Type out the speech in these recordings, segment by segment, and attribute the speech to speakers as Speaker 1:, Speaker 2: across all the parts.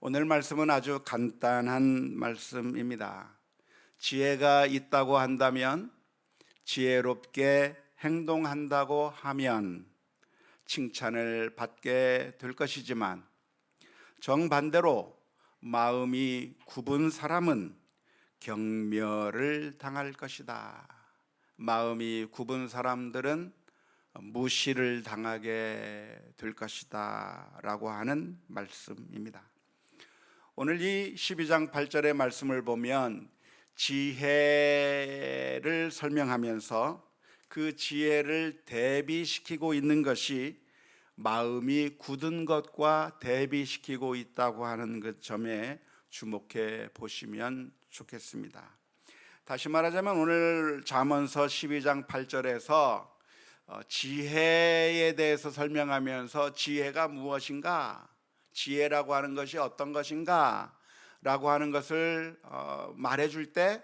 Speaker 1: 오늘 말씀은 아주 간단한 말씀입니다. 지혜가 있다고 한다면, 지혜롭게 행동한다고 하면 칭찬을 받게 될 것이지만, 정반대로 마음이 굽은 사람은 경멸을 당할 것이다. 마음이 굽은 사람들은 무시를 당하게 될 것이다 라고 하는 말씀입니다. 오늘 이 12장 8절의 말씀을 보면 지혜를 설명하면서 그 지혜를 대비시키고 있는 것이 마음이 굳은 것과 대비시키고 있다고 하는 그 점에 주목해 보시면 좋겠습니다. 다시 말하자면 오늘 잠언서 12장 8절에서 지혜에 대해서 설명하면서 지혜가 무엇인가, 지혜라고 하는 것이 어떤 것인가 라고 하는 것을 말해줄 때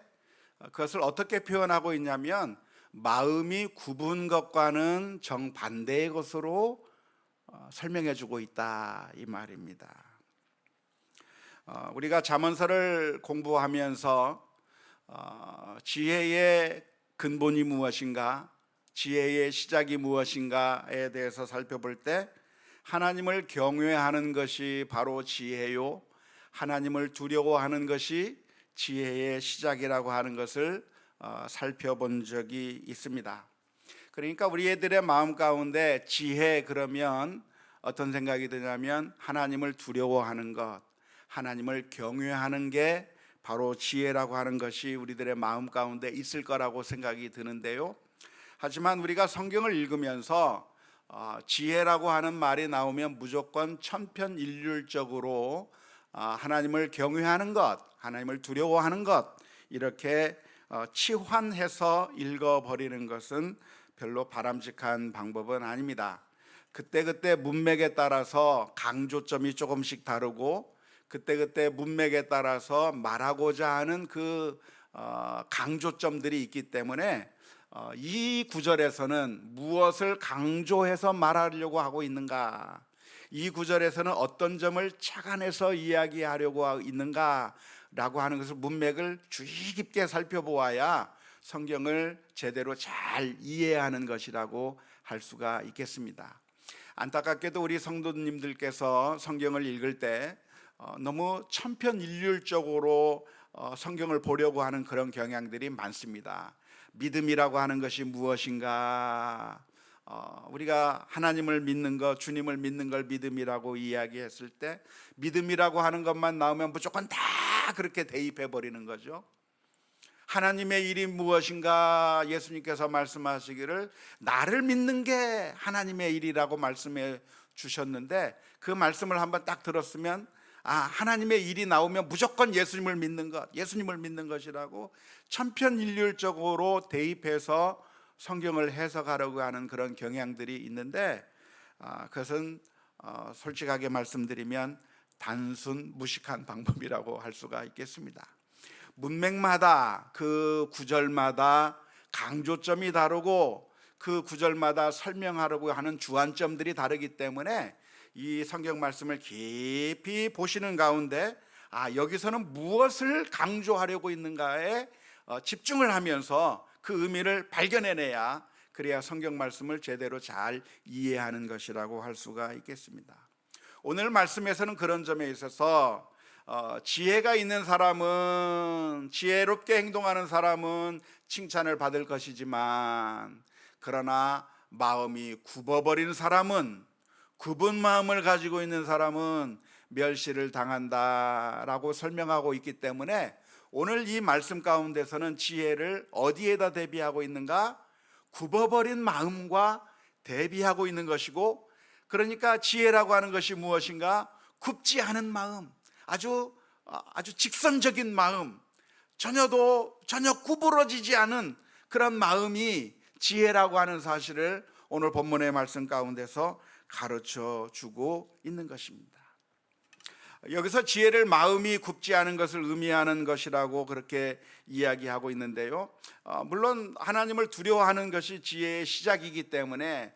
Speaker 1: 그것을 어떻게 표현하고 있냐면 마음이 굽은 것과는 정반대의 것으로 설명해주고 있다 이 말입니다. 우리가 잠언서를 공부하면서 지혜의 근본이 무엇인가, 지혜의 시작이 무엇인가에 대해서 살펴볼 때 하나님을 경외하는 것이 바로 지혜요, 하나님을 두려워하는 것이 지혜의 시작이라고 하는 것을 살펴본 적이 있습니다. 그러니까 우리들의 마음 가운데 지혜 그러면 어떤 생각이 드냐면 하나님을 두려워하는 것, 하나님을 경외하는 게 바로 지혜라고 하는 것이 우리들의 마음 가운데 있을 거라고 생각이 드는데요. 하지만 우리가 성경을 읽으면서 지혜라고 하는 말이 나오면 무조건 천편일률적으로 하나님을 경외하는 것, 하나님을 두려워하는 것 이렇게 치환해서 읽어버리는 것은 별로 바람직한 방법은 아닙니다. 그때그때 문맥에 따라서 강조점이 조금씩 다르고 그때그때 문맥에 따라서 말하고자 하는 그 강조점들이 있기 때문에 이 구절에서는 무엇을 강조해서 말하려고 하고 있는가, 이 구절에서는 어떤 점을 착안해서 이야기하려고 있는가 라고 하는 것을 문맥을 주의 깊게 살펴보아야 성경을 제대로 잘 이해하는 것이라고 할 수가 있겠습니다. 안타깝게도 우리 성도님들께서 성경을 읽을 때 너무 천편일률적으로 성경을 보려고 하는 그런 경향들이 많습니다. 믿음이라고 하는 것이 무엇인가, 우리가 하나님을 믿는 것, 주님을 믿는 걸 믿음이라고 이야기했을 때 믿음이라고 하는 것만 나오면 무조건 다 그렇게 대입해 버리는 거죠. 하나님의 일이 무엇인가, 예수님께서 말씀하시기를 나를 믿는 게 하나님의 일이라고 말씀해 주셨는데 그 말씀을 한번 딱 들었으면 하나님의 일이 나오면 무조건 예수님을 믿는 것, 예수님을 믿는 것이라고 천편일률적으로 대입해서 성경을 해석하려고 하는 그런 경향들이 있는데 그것은 솔직하게 말씀드리면 단순 무식한 방법이라고 할 수가 있겠습니다. 문맥마다 그 구절마다 강조점이 다르고 그 구절마다 설명하려고 하는 주안점들이 다르기 때문에 이 성경 말씀을 깊이 보시는 가운데 여기서는 무엇을 강조하려고 있는가에 집중을 하면서 그 의미를 발견해내야 그래야 성경 말씀을 제대로 잘 이해하는 것이라고 할 수가 있겠습니다. 오늘 말씀에서는 그런 점에 있어서 지혜가 있는 사람은, 지혜롭게 행동하는 사람은 칭찬을 받을 것이지만 그러나 마음이 굽어버린 사람은, 굽은 마음을 가지고 있는 사람은 멸시를 당한다라고 설명하고 있기 때문에 오늘 이 말씀 가운데서는 지혜를 어디에다 대비하고 있는가? 굽어버린 마음과 대비하고 있는 것이고, 그러니까 지혜라고 하는 것이 무엇인가? 굽지 않은 마음, 아주 직선적인 마음, 전혀 구부러지지 않은 그런 마음이 지혜라고 하는 사실을 오늘 본문의 말씀 가운데서 가르쳐 주고 있는 것입니다. 여기서 지혜를 마음이 굽지 않은 것을 의미하는 것이라고 그렇게 이야기하고 있는데요, 물론 하나님을 두려워하는 것이 지혜의 시작이기 때문에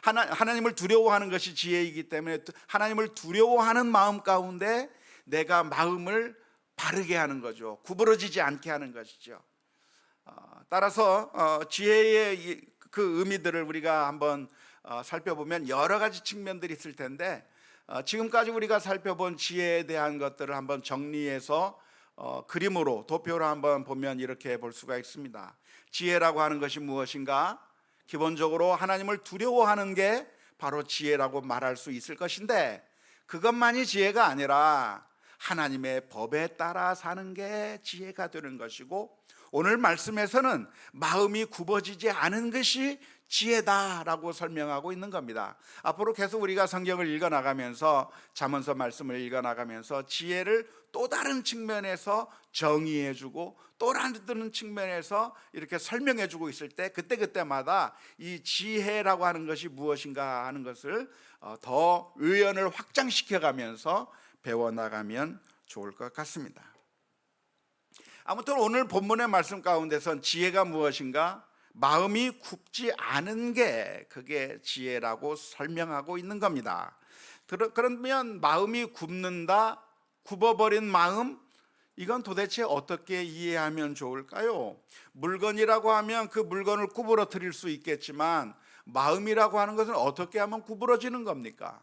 Speaker 1: 하나님을 두려워하는 것이 지혜이기 때문에 하나님을 두려워하는 마음 가운데 내가 마음을 바르게 하는 거죠. 구부러지지 않게 하는 것이죠. 따라서 지혜의 그 의미들을 우리가 한번 살펴보면 여러 가지 측면들이 있을 텐데, 지금까지 우리가 살펴본 지혜에 대한 것들을 한번 정리해서 그림으로, 도표로 한번 보면 이렇게 볼 수가 있습니다. 지혜라고 하는 것이 무엇인가? 기본적으로 하나님을 두려워하는 게 바로 지혜라고 말할 수 있을 것인데, 그것만이 지혜가 아니라 하나님의 법에 따라 사는 게 지혜가 되는 것이고, 오늘 말씀에서는 마음이 굽어지지 않은 것이 지혜다라고 설명하고 있는 겁니다. 앞으로 계속 우리가 성경을 읽어나가면서, 잠언서 말씀을 읽어나가면서 지혜를 또 다른 측면에서 정의해주고 또 다른 측면에서 이렇게 설명해주고 있을 때, 그때마다 이 지혜라고 하는 것이 무엇인가 하는 것을 더 의견을 확장시켜가면서 배워나가면 좋을 것 같습니다. 아무튼 오늘 본문의 말씀 가운데선 지혜가 무엇인가? 마음이 굽지 않은 게 그게 지혜라고 설명하고 있는 겁니다. 그러면 마음이 굽는다, 굽어버린 마음, 이건 도대체 어떻게 이해하면 좋을까요? 물건이라고 하면 그 물건을 구부러뜨릴 수 있겠지만, 마음이라고 하는 것은 어떻게 하면 구부러지는 겁니까?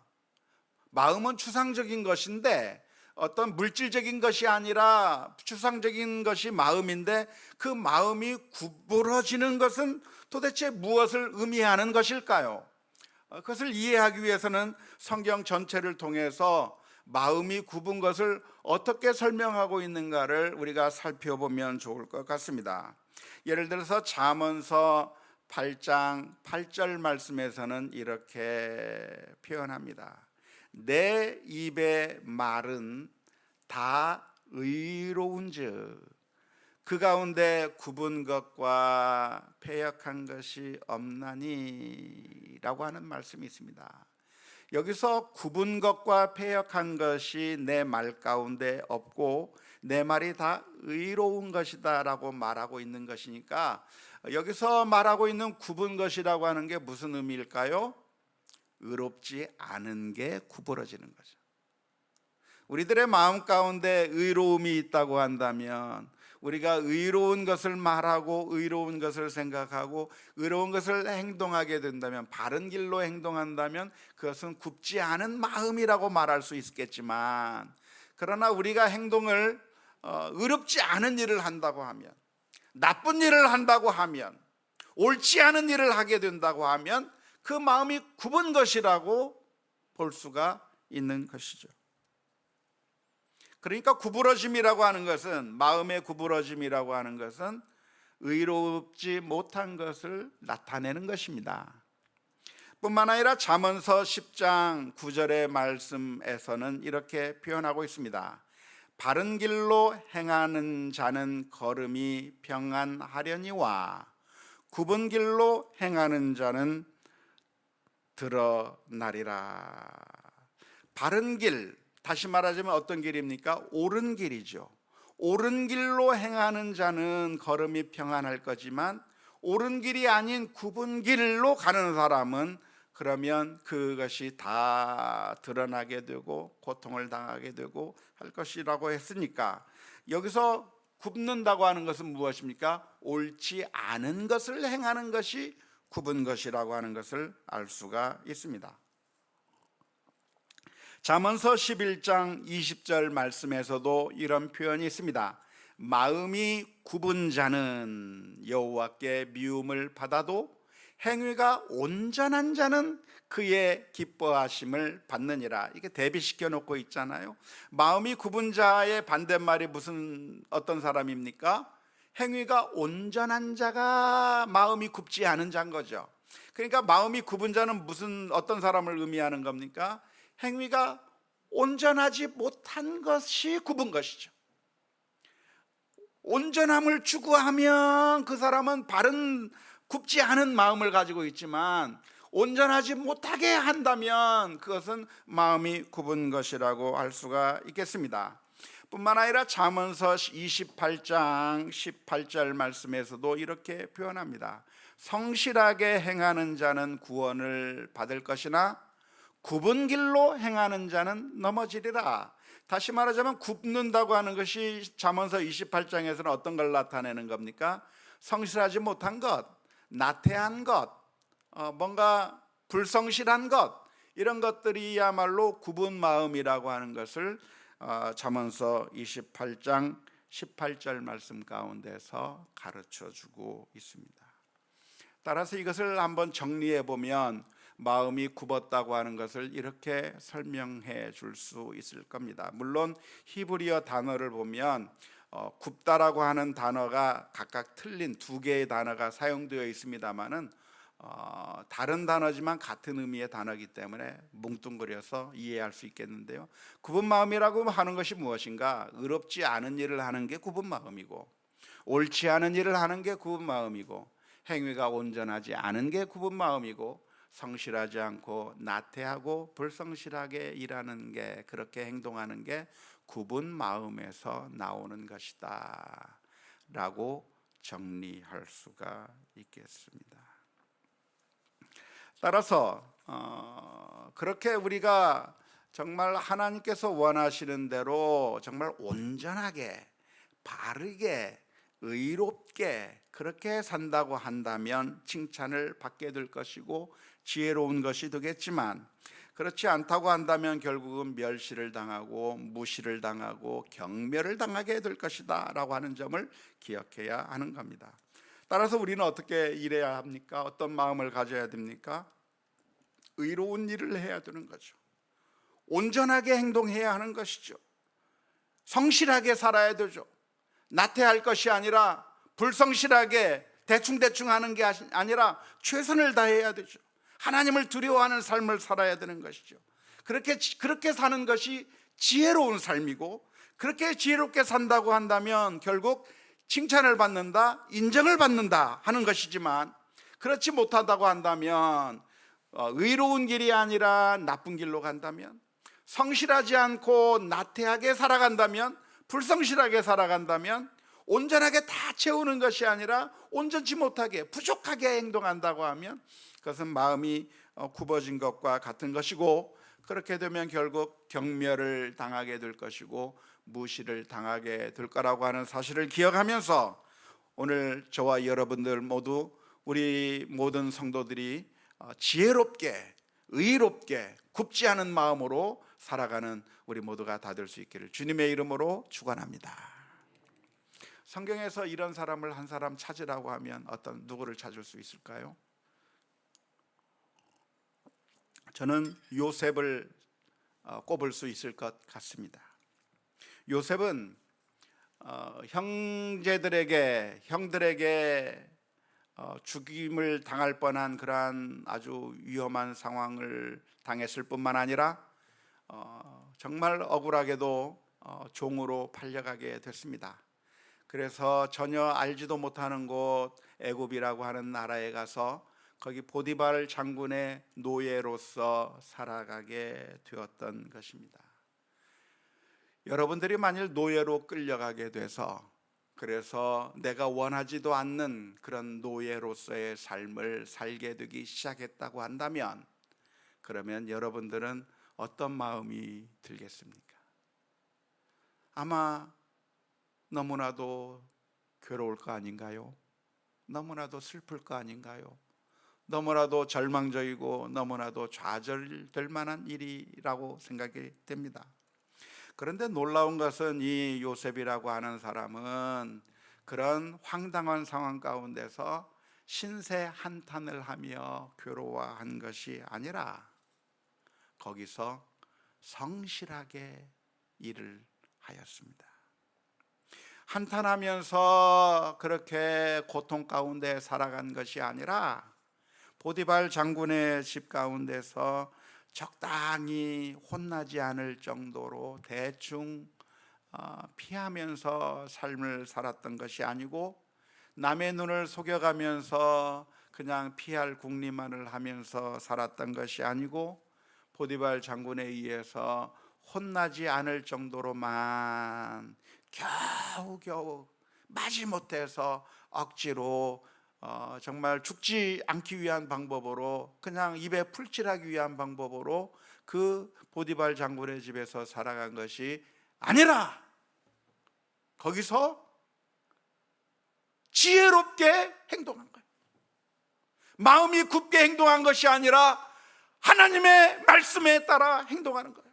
Speaker 1: 마음은 추상적인 것인데, 어떤 물질적인 것이 아니라 추상적인 것이 마음인데, 그 마음이 구부러지는 것은 도대체 무엇을 의미하는 것일까요? 그것을 이해하기 위해서는 성경 전체를 통해서 마음이 굽은 것을 어떻게 설명하고 있는가를 우리가 살펴보면 좋을 것 같습니다. 예를 들어서 잠언서 8장 8절 말씀에서는 이렇게 표현합니다. 내 입의 말은 다 의로운즉 그 가운데 굽은 것과 패역한 것이 없나니 라고 하는 말씀이 있습니다. 여기서 굽은 것과 패역한 것이 내 말 가운데 없고 내 말이 다 의로운 것이다 라고 말하고 있는 것이니까, 여기서 말하고 있는 굽은 것이라고 하는 게 무슨 의미일까요? 의롭지 않은 게 구부러지는 거죠. 우리들의 마음 가운데 의로움이 있다고 한다면, 우리가 의로운 것을 말하고 의로운 것을 생각하고 의로운 것을 행동하게 된다면, 바른 길로 행동한다면 그것은 굽지 않은 마음이라고 말할 수 있겠지만, 그러나 우리가 행동을 의롭지 않은 일을 한다고 하면, 나쁜 일을 한다고 하면, 옳지 않은 일을 하게 된다고 하면 그 마음이 굽은 것이라고 볼 수가 있는 것이죠. 그러니까 구부러짐이라고 하는 것은, 마음의 구부러짐이라고 하는 것은 의롭지 못한 것을 나타내는 것입니다. 뿐만 아니라 잠언서 10장 9절의 말씀에서는 이렇게 표현하고 있습니다. 바른 길로 행하는 자는 걸음이 평안하려니와 굽은 길로 행하는 자는 드러나리라. 바른 길, 다시 말하자면 어떤 길입니까? 옳은 길이죠. 옳은 길로 행하는 자는 걸음이 평안할 거지만, 옳은 길이 아닌 굽은 길로 가는 사람은 그러면 그것이 다 드러나게 되고 고통을 당하게 되고 할 것이라고 했으니까, 여기서 굽는다고 하는 것은 무엇입니까? 옳지 않은 것을 행하는 것이 굽은 것이라고 하는 것을 알 수가 있습니다. 잠언서 11장 20절 말씀에서도 이런 표현이 있습니다. 마음이 굽은 자는 여호와께 미움을 받아도 행위가 온전한 자는 그의 기뻐하심을 받느니라. 이게 대비시켜 놓고 있잖아요. 마음이 굽은 자의 반대말이 어떤 사람입니까? 행위가 온전한 자가 마음이 굽지 않은 자인 거죠. 그러니까 마음이 굽은 자는 어떤 사람을 의미하는 겁니까? 행위가 온전하지 못한 것이 굽은 것이죠. 온전함을 추구하면 그 사람은 바른 굽지 않은 마음을 가지고 있지만, 온전하지 못하게 한다면 그것은 마음이 굽은 것이라고 할 수가 있겠습니다. 뿐만 아니라 잠언서 28장 18절 말씀에서도 이렇게 표현합니다. 성실하게 행하는 자는 구원을 받을 것이나 굽은 길로 행하는 자는 넘어지리라. 다시 말하자면 굽는다고 하는 것이 잠언서 28장에서는 어떤 걸 나타내는 겁니까? 성실하지 못한 것, 나태한 것, 뭔가 불성실한 것, 이런 것들이야말로 굽은 마음이라고 하는 것을 잠언서 28장 18절 말씀 가운데서 가르쳐 주고 있습니다. 따라서 이것을 한번 정리해 보면 마음이 굽었다고 하는 것을 이렇게 설명해 줄 수 있을 겁니다. 물론 히브리어 단어를 보면 굽다라고 하는 단어가 각각 틀린 두 개의 단어가 사용되어 있습니다만은 다른 단어지만 같은 의미의 단어이기 때문에 뭉뚱그려서 이해할 수 있겠는데요. 굽은 마음이라고 하는 것이 무엇인가? 의롭지 않은 일을 하는 게 굽은 마음이고, 옳지 않은 일을 하는 게 굽은 마음이고, 행위가 온전하지 않은 게 굽은 마음이고, 성실하지 않고 나태하고 불성실하게 일하는 게, 그렇게 행동하는 게 굽은 마음에서 나오는 것이다 라고 정리할 수가 있겠습니다. 따라서 그렇게 우리가 정말 하나님께서 원하시는 대로 정말 온전하게, 바르게, 의롭게 그렇게 산다고 한다면 칭찬을 받게 될 것이고 지혜로운 것이 되겠지만, 그렇지 않다고 한다면 결국은 멸시를 당하고 무시를 당하고 경멸을 당하게 될 것이다 라고 하는 점을 기억해야 하는 겁니다. 따라서 우리는 어떻게 일해야 합니까? 어떤 마음을 가져야 됩니까? 의로운 일을 해야 되는 거죠. 온전하게 행동해야 하는 것이죠. 성실하게 살아야 되죠. 나태할 것이 아니라, 불성실하게 대충대충 하는 게 아니라 최선을 다해야 되죠. 하나님을 두려워하는 삶을 살아야 되는 것이죠. 그렇게 사는 것이 지혜로운 삶이고, 그렇게 지혜롭게 산다고 한다면 결국 칭찬을 받는다, 인정을 받는다 하는 것이지만, 그렇지 못하다고 한다면 의로운 길이 아니라 나쁜 길로 간다면, 성실하지 않고 나태하게 살아간다면, 불성실하게 살아간다면, 온전하게 다 채우는 것이 아니라 온전치 못하게 부족하게 행동한다고 하면 그것은 마음이 굽어진 것과 같은 것이고, 그렇게 되면 결국 경멸을 당하게 될 것이고 무시를 당하게 될 거라고 하는 사실을 기억하면서, 오늘 저와 여러분들 모두, 우리 모든 성도들이 지혜롭게, 의롭게, 굽지 않은 마음으로 살아가는 우리 모두가 다 될 수 있기를 주님의 이름으로 축원합니다. 성경에서 이런 사람을 한 사람 찾으라고 하면 누구를 찾을 수 있을까요? 저는 요셉을 꼽을 수 있을 것 같습니다. 요셉은 형들에게 죽임을 당할 뻔한 그러한 아주 위험한 상황을 당했을 뿐만 아니라 정말 억울하게도 종으로 팔려가게 됐습니다. 그래서 전혀 알지도 못하는 곳 애굽이라고 하는 나라에 가서 거기 보디발 장군의 노예로서 살아가게 되었던 것입니다. 여러분들이 만일 노예로 끌려가게 돼서, 그래서 내가 원하지도 않는 그런 노예로서의 삶을 살게 되기 시작했다고 한다면, 그러면 여러분들은 어떤 마음이 들겠습니까? 아마 너무나도 괴로울 거 아닌가요? 너무나도 슬플 거 아닌가요? 너무나도 절망적이고 너무나도 좌절될 만한 일이라고 생각이 됩니다. 그런데 놀라운 것은 이 요셉이라고 하는 사람은 그런 황당한 상황 가운데서 신세 한탄을 하며 괴로워한 것이 아니라 거기서 성실하게 일을 하였습니다. 한탄하면서 그렇게 고통 가운데 살아간 것이 아니라 보디발 장군의 집 가운데서 적당히 혼나지 않을 정도로 대충 피하면서 삶을 살았던 것이 아니고, 남의 눈을 속여가면서 그냥 피할 궁리만을 하면서 살았던 것이 아니고, 보디발 장군에 의해서 혼나지 않을 정도로만 겨우겨우 마지못해서 억지로 정말 죽지 않기 위한 방법으로, 그냥 입에 풀칠하기 위한 방법으로 그 보디발 장군의 집에서 살아간 것이 아니라 거기서 지혜롭게 행동한 거예요. 마음이 굳게 행동한 것이 아니라 하나님의 말씀에 따라 행동하는 거예요.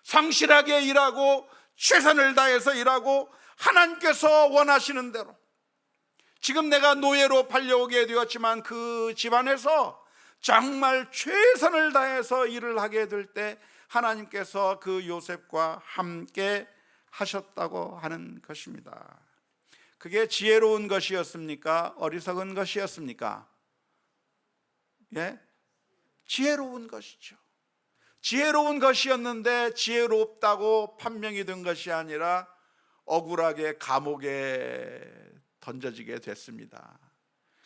Speaker 1: 성실하게 일하고 최선을 다해서 일하고 하나님께서 원하시는 대로. 지금 내가 노예로 팔려오게 되었지만 그 집안에서 정말 최선을 다해서 일을 하게 될 때 하나님께서 그 요셉과 함께 하셨다고 하는 것입니다. 그게 지혜로운 것이었습니까? 어리석은 것이었습니까? 예? 지혜로운 것이죠. 지혜로운 것이었는데 지혜롭다고 판명이 된 것이 아니라 억울하게 감옥에 던져지게 됐습니다.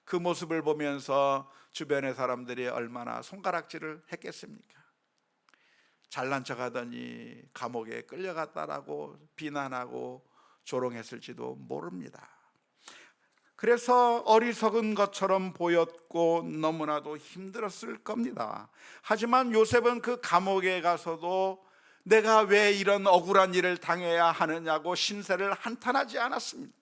Speaker 1: 그 모습을 보면서 주변의 사람들이 얼마나 손가락질을 했겠습니까? 잘난 척하더니 감옥에 끌려갔다라고 비난하고 조롱했을지도 모릅니다. 그래서 어리석은 것처럼 보였고 너무나도 힘들었을 겁니다. 하지만 요셉은 그 감옥에 가서도 내가 왜 이런 억울한 일을 당해야 하느냐고 신세를 한탄하지 않았습니다.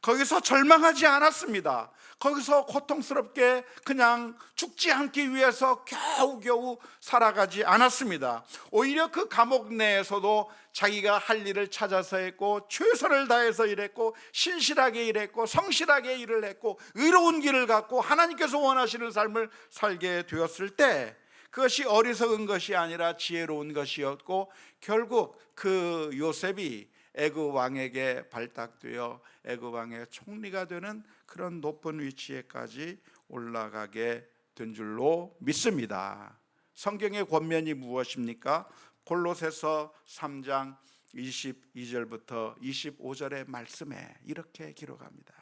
Speaker 1: 거기서 절망하지 않았습니다. 거기서 고통스럽게 그냥 죽지 않기 위해서 겨우겨우 살아가지 않았습니다. 오히려 그 감옥 내에서도 자기가 할 일을 찾아서 했고 최선을 다해서 일했고 신실하게 일했고 성실하게 일을 했고 의로운 길을 갖고 하나님께서 원하시는 삶을 살게 되었을 때 그것이 어리석은 것이 아니라 지혜로운 것이었고 결국 그 요셉이 애굽 왕에게 발탁되어 애굽 왕의 총리가 되는 그런 높은 위치에까지 올라가게 된 줄로 믿습니다. 성경의 권면이 무엇입니까? 골로새서 3장 22절부터 25절의 말씀에 이렇게 기록합니다.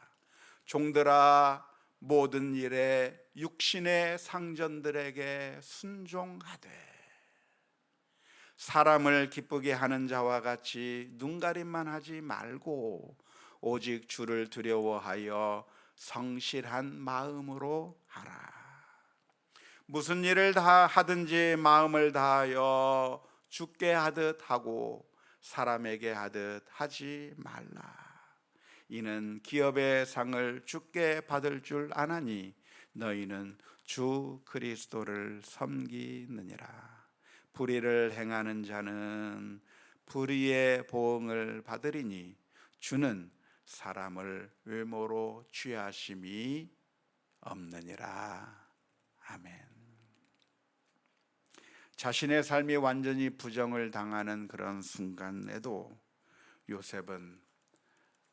Speaker 1: 종들아 모든 일에 육신의 상전들에게 순종하되 사람을 기쁘게 하는 자와 같이 눈가림만 하지 말고 오직 주를 두려워하여 성실한 마음으로 하라. 무슨 일을 다 하든지 마음을 다하여 주께 하듯 하고 사람에게 하듯 하지 말라. 이는 기업의 상을 주께 받을 줄 아나니 너희는 주 그리스도를 섬기느니라. 불의를 행하는 자는 불의의 보응을 받으리니 주는 사람을 외모로 취하심이 없느니라. 아멘. 자신의 삶이 완전히 부정을 당하는 그런 순간에도 요셉은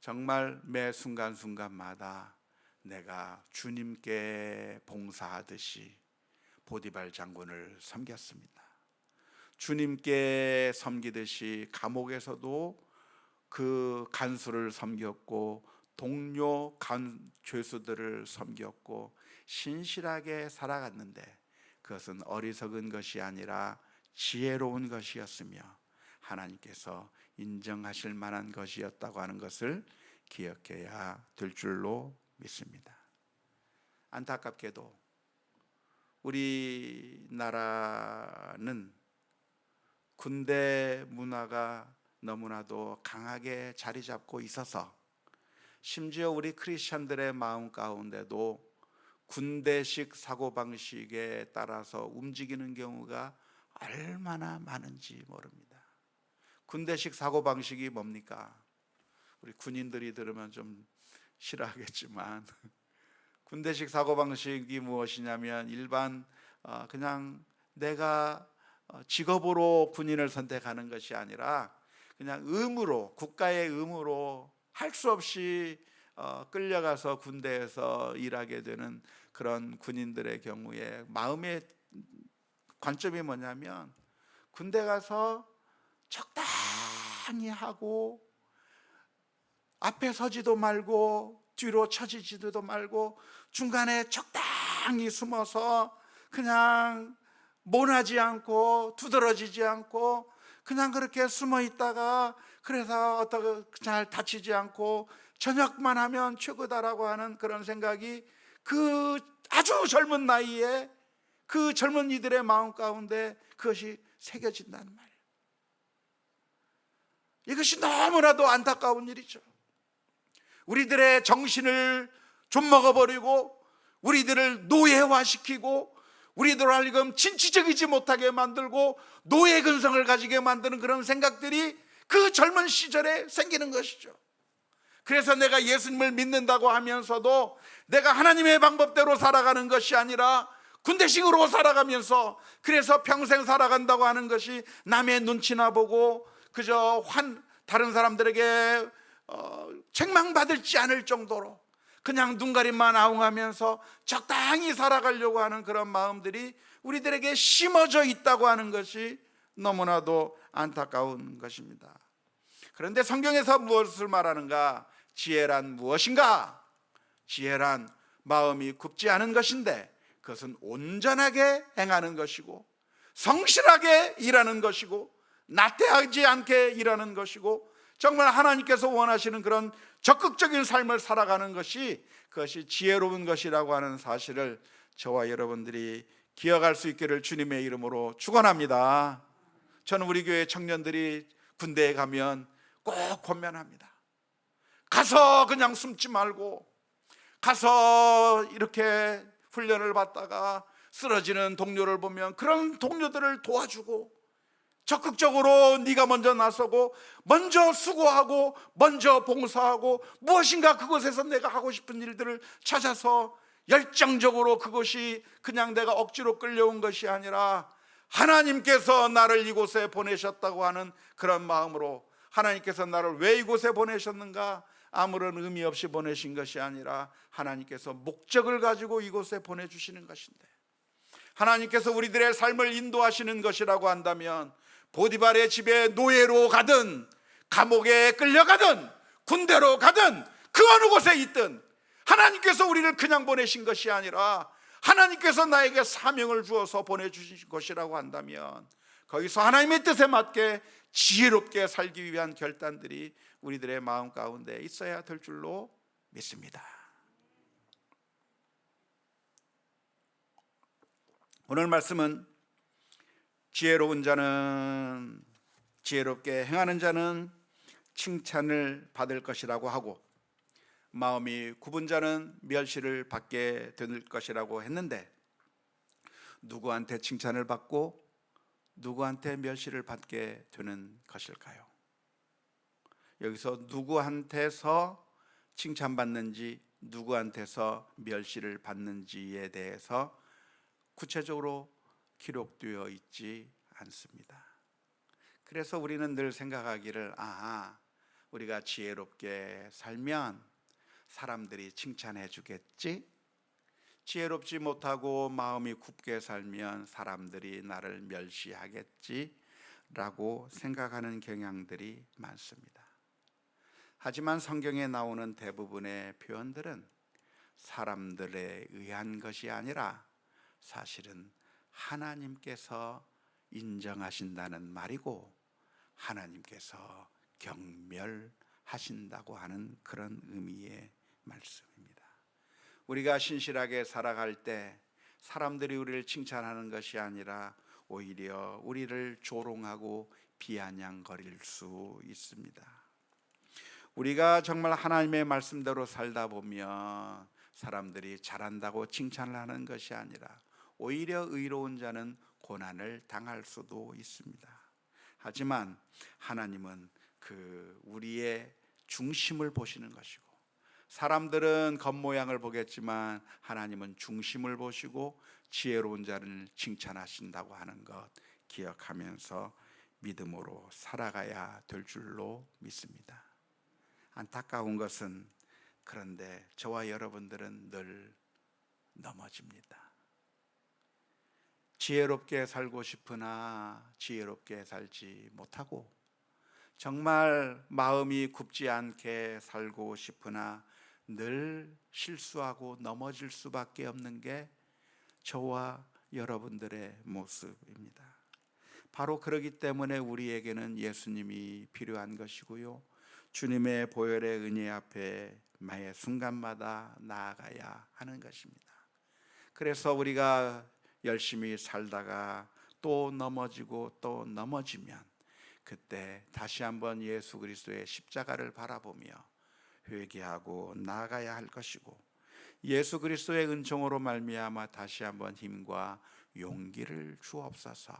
Speaker 1: 정말 매 순간순간마다 내가 주님께 봉사하듯이 보디발 장군을 섬겼습니다. 주님께 섬기듯이 감옥에서도 그 간수를 섬겼고 동료 죄수들을 섬겼고 신실하게 살아갔는데 그것은 어리석은 것이 아니라 지혜로운 것이었으며 하나님께서 인정하실 만한 것이었다고 하는 것을 기억해야 될 줄로 믿습니다. 안타깝게도 우리나라는 군대 문화가 너무나도 강하게 자리 잡고 있어서 심지어 우리 크리스천들의 마음 가운데도 군대식 사고방식에 따라서 움직이는 경우가 얼마나 많은지 모릅니다. 군대식 사고방식이 뭡니까? 우리 군인들이 들으면 좀 싫어하겠지만 군대식 사고방식이 무엇이냐면 일반 그냥 내가 직업으로 군인을 선택하는 것이 아니라 그냥 의무로, 국가의 의무로 할 수 없이 끌려가서 군대에서 일하게 되는 그런 군인들의 경우에 마음의 관점이 뭐냐면 군대 가서 적당히 하고 앞에 서지도 말고 뒤로 처지지도 말고 중간에 적당히 숨어서 그냥 모나지 않고 두드러지지 않고 그냥 그렇게 숨어 있다가 그래서 어떻게 잘 다치지 않고 저녁만 하면 최고다라고 하는 그런 생각이 그 아주 젊은 나이에 그 젊은이들의 마음 가운데 그것이 새겨진다는 말이에요. 이것이 너무나도 안타까운 일이죠. 우리들의 정신을 좀 먹어버리고 우리들을 노예화시키고 우리들을 하여금 진취적이지 못하게 만들고 노예 근성을 가지게 만드는 그런 생각들이 그 젊은 시절에 생기는 것이죠. 그래서 내가 예수님을 믿는다고 하면서도 내가 하나님의 방법대로 살아가는 것이 아니라 군대식으로 살아가면서 그래서 평생 살아간다고 하는 것이 남의 눈치나 보고 그저 다른 사람들에게 책망받을지 않을 정도로 그냥 눈가림만 아웅하면서 적당히 살아가려고 하는 그런 마음들이 우리들에게 심어져 있다고 하는 것이 너무나도 안타까운 것입니다. 그런데 성경에서 무엇을 말하는가? 지혜란 무엇인가? 지혜란 마음이 굽지 않은 것인데 그것은 온전하게 행하는 것이고 성실하게 일하는 것이고 나태하지 않게 일하는 것이고 정말 하나님께서 원하시는 그런 적극적인 삶을 살아가는 것이 그것이 지혜로운 것이라고 하는 사실을 저와 여러분들이 기억할 수 있기를 주님의 이름으로 축원합니다. 저는 우리 교회 청년들이 군대에 가면 꼭 권면합니다. 가서 그냥 숨지 말고 가서 이렇게 훈련을 받다가 쓰러지는 동료를 보면 그런 동료들을 도와주고 적극적으로 네가 먼저 나서고 먼저 수고하고 먼저 봉사하고 무엇인가 그곳에서 내가 하고 싶은 일들을 찾아서 열정적으로 그것이 그냥 내가 억지로 끌려온 것이 아니라 하나님께서 나를 이곳에 보내셨다고 하는 그런 마음으로 하나님께서 나를 왜 이곳에 보내셨는가? 아무런 의미 없이 보내신 것이 아니라 하나님께서 목적을 가지고 이곳에 보내주시는 것인데 하나님께서 우리들의 삶을 인도하시는 것이라고 한다면 보디발의 집에 노예로 가든 감옥에 끌려가든 군대로 가든 그 어느 곳에 있든 하나님께서 우리를 그냥 보내신 것이 아니라 하나님께서 나에게 사명을 주어서 보내주신 것이라고 한다면 거기서 하나님의 뜻에 맞게 지혜롭게 살기 위한 결단들이 우리들의 마음 가운데 있어야 될 줄로 믿습니다. 오늘 말씀은 지혜로운 자는 지혜롭게 행하는 자는 칭찬을 받을 것이라고 하고 마음이 굽은 자는 멸시를 받게 될 것이라고 했는데 누구한테 칭찬을 받고 누구한테 멸시를 받게 되는 것일까요? 여기서 누구한테서 칭찬받는지 누구한테서 멸시를 받는지에 대해서 구체적으로 기록되어 있지 않습니다. 그래서 우리는 늘 생각하기를 우리가 지혜롭게 살면 사람들이 칭찬해 주겠지? 지혜롭지 못하고 마음이 굽게 살면 사람들이 나를 멸시하겠지? 라고 생각하는 경향들이 많습니다. 하지만 성경에 나오는 대부분의 표현들은 사람들에 의한 것이 아니라 사실은 하나님께서 인정하신다는 말이고 하나님께서 경멸하신다고 하는 그런 의미의 말씀입니다. 우리가 신실하게 살아갈 때 사람들이 우리를 칭찬하는 것이 아니라 오히려 우리를 조롱하고 비아냥거릴 수 있습니다. 우리가 정말 하나님의 말씀대로 살다 보면 사람들이 잘한다고 칭찬을 하는 것이 아니라 오히려 의로운 자는 고난을 당할 수도 있습니다. 하지만 하나님은 우리의 중심을 보시는 것이고 사람들은 겉모양을 보겠지만 하나님은 중심을 보시고 지혜로운 자를 칭찬하신다고 하는 것 기억하면서 믿음으로 살아가야 될 줄로 믿습니다. 안타까운 것은 그런데 저와 여러분들은 늘 넘어집니다. 지혜롭게 살고 싶으나 지혜롭게 살지 못하고 정말 마음이 굽지 않게 살고 싶으나 늘 실수하고 넘어질 수밖에 없는 게 저와 여러분들의 모습입니다. 바로 그러기 때문에 우리에게는 예수님이 필요한 것이고요 주님의 보혈의 은혜 앞에 매 순간마다 나아가야 하는 것입니다. 그래서 우리가 열심히 살다가 또 넘어지고 또 넘어지면 그때 다시 한번 예수 그리스도의 십자가를 바라보며 회개하고 나아가야 할 것이고, 예수 그리스도의 은총으로 말미암아 다시 한번 힘과 용기를 주옵소서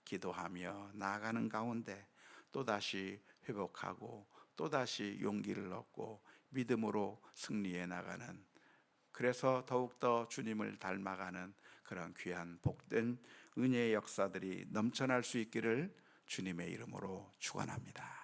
Speaker 1: 기도하며 나아가는 가운데 또다시 회복하고 또다시 용기를 얻고 믿음으로 승리해 나가는, 그래서 더욱더 주님을 닮아가는 그런 귀한 복된 은혜의 역사들이 넘쳐날 수 있기를 주님의 이름으로 축원합니다.